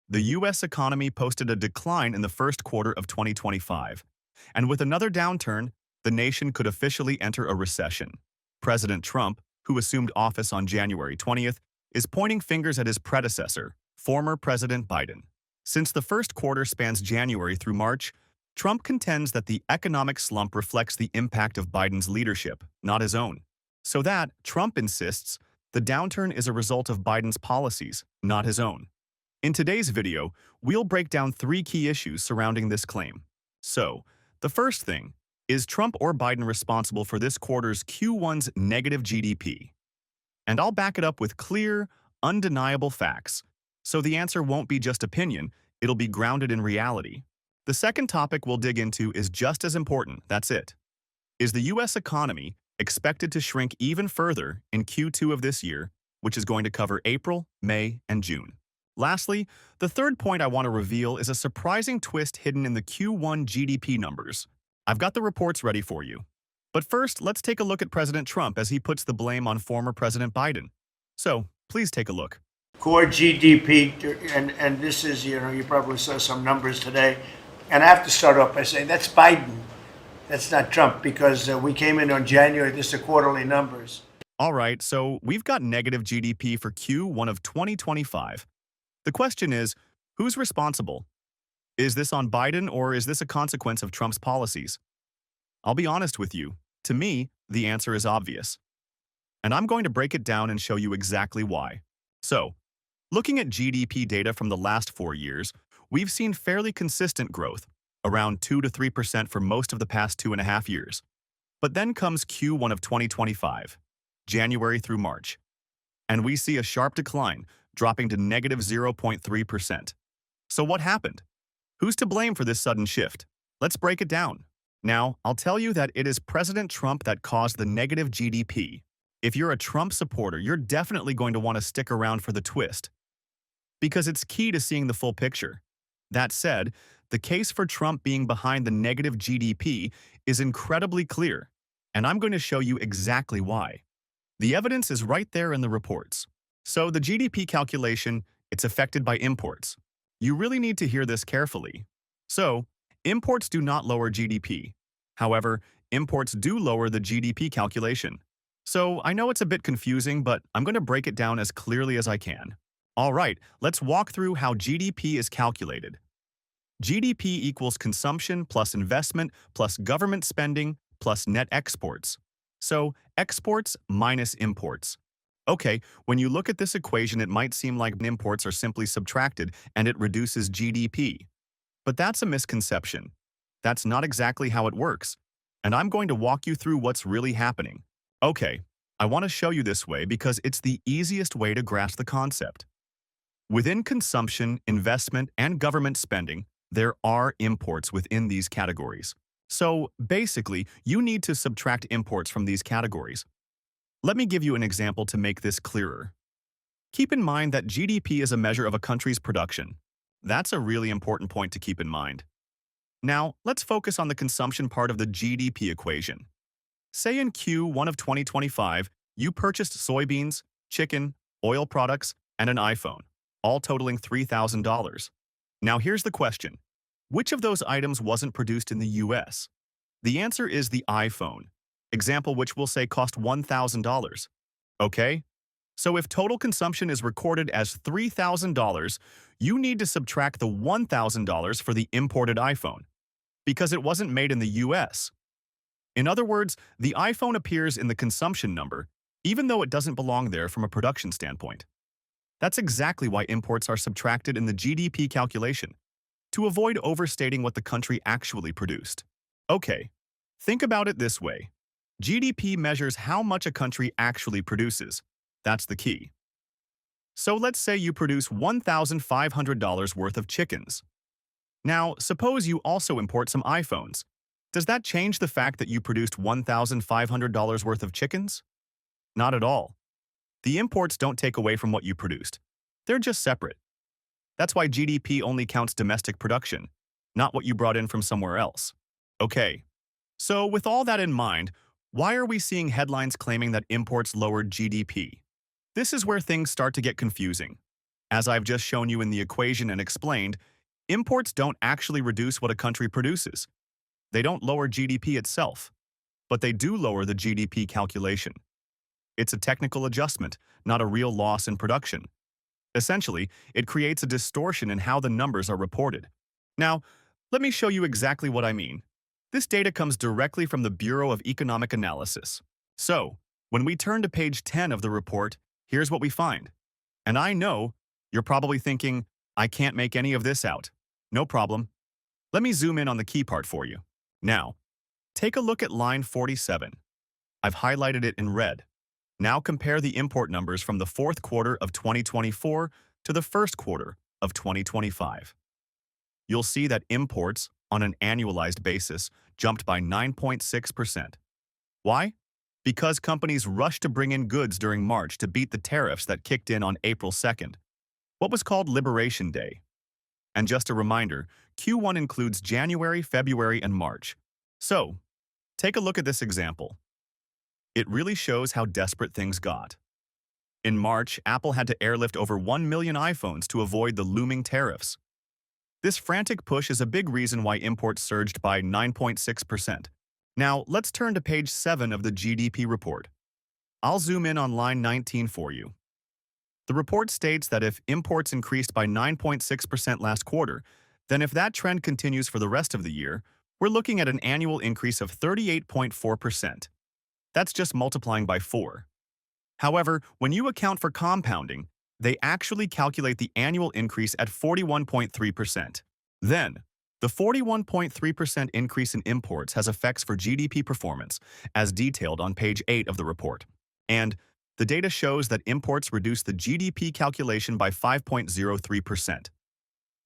the U.S. economy posted a decline in the first quarter of 2025, and with another downturn, the nation could officially enter a recession. President Trump, who assumed office on January 20th, is pointing fingers at his predecessor, former President Biden. Since the first quarter spans January through March, Trump contends that the economic slump reflects the impact of Biden's leadership, not his own. So that, Trump insists, the downturn is a result of Biden's policies, not his own. In today's video, we'll break down three key issues surrounding this claim. So, the first thing, is Trump or Biden responsible for this quarter's Q1's negative GDP? And I'll back it up with clear, undeniable facts. So the answer won't be just opinion, it'll be grounded in reality. The second topic we'll dig into is just as important, that's it. Is the U.S. economy expected to shrink even further in Q2 of this year, which is going to cover April, May, and June? Lastly, the third point I want to reveal is a surprising twist hidden in the Q1 GDP numbers. I've got the reports ready for you. But first, let's take a look at President Trump as he puts the blame on former President Biden. So, please take a look. Core GDP, and this is, you probably saw some numbers today. And I have to start off by saying that's Biden. That's not Trump, because we came in on January, this is the quarterly numbers. All right, so we've got negative GDP for Q1 of 2025. The question is, who's responsible? Is this on Biden or is this a consequence of Trump's policies? I'll be honest with you. To me, the answer is obvious. And I'm going to break it down and show you exactly why. So, looking at GDP data from the last 4 years, we've seen fairly consistent growth, around 2 to 3% for most of the past 2.5 years. But then comes Q1 of 2025, January through March, and we see a sharp decline, dropping to negative 0.3%. So what happened? Who's to blame for this sudden shift? Let's break it down. Now, I'll tell you that it is President Trump that caused the negative GDP. If you're a Trump supporter, you're definitely going to want to stick around for the twist, because it's key to seeing the full picture. That said, the case for Trump being behind the negative GDP is incredibly clear, and I'm going to show you exactly why. The evidence is right there in the reports. So the GDP calculation, it's affected by imports. You really need to hear this carefully. So, imports do not lower GDP. However, imports do lower the GDP calculation. So I know it's a bit confusing, but I'm going to break it down as clearly as I can. All right, let's walk through how GDP is calculated. GDP equals consumption plus investment plus government spending plus net exports. So, exports minus imports. Okay, when you look at this equation, it might seem like imports are simply subtracted and it reduces GDP. But that's a misconception. That's not exactly how it works. And I'm going to walk you through what's really happening. Okay, I want to show you this way because it's the easiest way to grasp the concept. Within consumption, investment, and government spending, there are imports within these categories. So, basically, you need to subtract imports from these categories. Let me give you an example to make this clearer. Keep in mind that GDP is a measure of a country's production. That's a really important point to keep in mind. Now, let's focus on the consumption part of the GDP equation. Say in Q1 of 2025, you purchased soybeans, chicken, oil products, and an iPhone, all totaling $3,000. Now here's the question. Which of those items wasn't produced in the US? The answer is the iPhone. Example which we'll say cost $1,000. Okay? So if total consumption is recorded as $3,000, you need to subtract the $1,000 for the imported iPhone, because it wasn't made in the US. In other words, the iPhone appears in the consumption number, even though it doesn't belong there from a production standpoint. That's exactly why imports are subtracted in the GDP calculation, to avoid overstating what the country actually produced. Okay, think about it this way. GDP measures how much a country actually produces. That's the key. So let's say you produce $1,500 worth of chickens. Now, suppose you also import some iPhones. Does that change the fact that you produced $1,500 worth of chickens? Not at all. The imports don't take away from what you produced. They're just separate. That's why GDP only counts domestic production, not what you brought in from somewhere else. Okay, so with all that in mind, why are we seeing headlines claiming that imports lowered GDP? This is where things start to get confusing. As I've just shown you in the equation and explained, imports don't actually reduce what a country produces. They don't lower GDP itself, but they do lower the GDP calculation. It's a technical adjustment, not a real loss in production. Essentially, it creates a distortion in how the numbers are reported. Now, let me show you exactly what I mean. This data comes directly from the Bureau of Economic Analysis. So, when we turn to page 10 of the report, here's what we find. And I know you're probably thinking, I can't make any of this out. No problem. Let me zoom in on the key part for you. Now, take a look at line 47. I've highlighted it in red. Now compare the import numbers from the fourth quarter of 2024 to the first quarter of 2025. You'll see that imports, on an annualized basis, jumped by 9.6%. Why? Because companies rushed to bring in goods during March to beat the tariffs that kicked in on April 2nd, what was called Liberation Day. And just a reminder, Q1 includes January, February, and March. So, take a look at this example. It really shows how desperate things got. In March, Apple had to airlift over 1 million iPhones to avoid the looming tariffs. This frantic push is a big reason why imports surged by 9.6%. Now, let's turn to page 7 of the GDP report. I'll zoom in on line 19 for you. The report states that if imports increased by 9.6% last quarter, then if that trend continues for the rest of the year, we're looking at an annual increase of 38.4%. That's just multiplying by 4. However, when you account for compounding, they actually calculate the annual increase at 41.3%. Then, the 41.3% increase in imports has effects for GDP performance, as detailed on page 8 of the report. And the data shows that imports reduce the GDP calculation by 5.03%.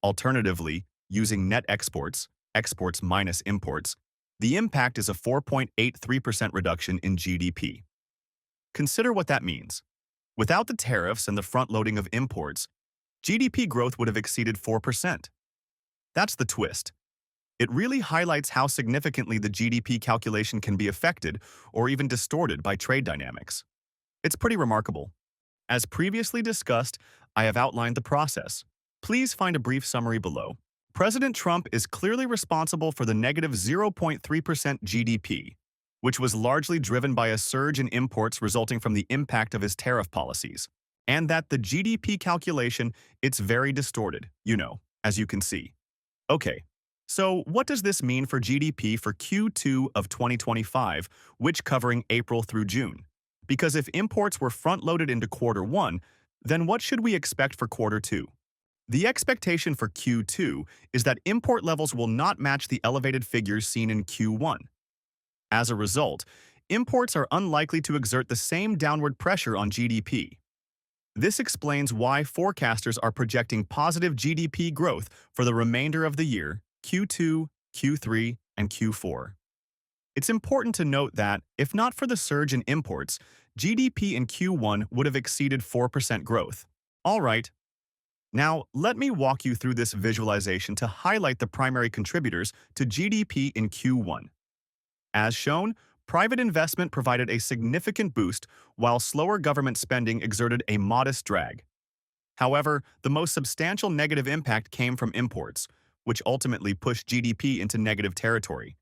Alternatively, using net exports, exports minus imports, the impact is a 4.83% reduction in GDP. Consider what that means. Without the tariffs and the front-loading of imports, GDP growth would have exceeded 4%. That's the twist. It really highlights how significantly the GDP calculation can be affected or even distorted by trade dynamics. It's pretty remarkable. As previously discussed, I have outlined the process. Please find a brief summary below. President Trump is clearly responsible for the negative 0.3% GDP, which was largely driven by a surge in imports resulting from the impact of his tariff policies. And that the GDP calculation, it's very distorted, as you can see. Okay, so what does this mean for GDP for Q2 of 2025, which covering April through June? Because if imports were front-loaded into quarter 1, then what should we expect for quarter 2? The expectation for Q2 is that import levels will not match the elevated figures seen in Q1. As a result, imports are unlikely to exert the same downward pressure on GDP. This explains why forecasters are projecting positive GDP growth for the remainder of the year, Q2, Q3, and Q4. It's important to note that, if not for the surge in imports, GDP in Q1 would have exceeded 4% growth. All right. Now, let me walk you through this visualization to highlight the primary contributors to GDP in Q1. As shown, private investment provided a significant boost, while slower government spending exerted a modest drag. However, the most substantial negative impact came from imports, which ultimately pushed GDP into negative territory.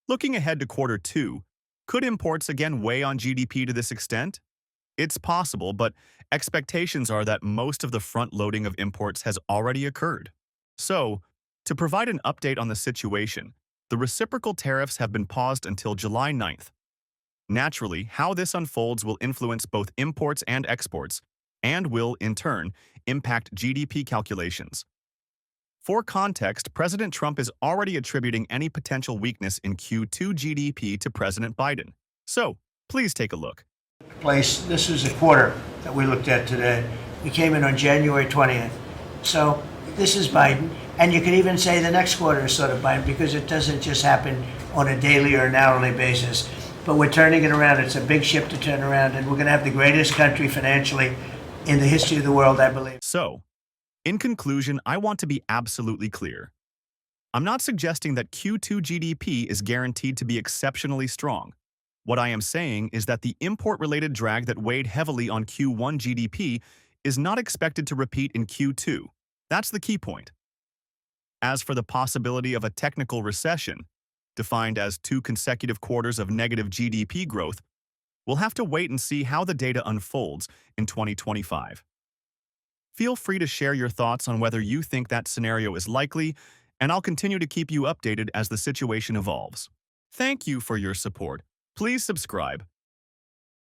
Looking ahead to quarter 2, could imports again weigh on GDP to this extent? It's possible, but expectations are that most of the front-loading of imports has already occurred. So, to provide an update on the situation, the reciprocal tariffs have been paused until July 9th. Naturally, how this unfolds will influence both imports and exports, and will, in turn, impact GDP calculations. For context, President Trump is already attributing any potential weakness in Q2 GDP to President Biden. So, please take a look. This is a quarter that we looked at today. We came in on January 20th. So this is Biden. And you could even say the next quarter is sort of Biden because it doesn't just happen on a daily or an hourly basis. But we're turning it around. It's a big ship to turn around. And we're going to have the greatest country financially in the history of the world, I believe. So, in conclusion, I want to be absolutely clear. I'm not suggesting that Q2 GDP is guaranteed to be exceptionally strong. What I am saying is that the import-related drag that weighed heavily on Q1 GDP is not expected to repeat in Q2. That's the key point. As for the possibility of a technical recession, defined as 2 consecutive quarters of negative GDP growth, we'll have to wait and see how the data unfolds in 2025. Feel free to share your thoughts on whether you think that scenario is likely, and I'll continue to keep you updated as the situation evolves. Thank you for your support. Please subscribe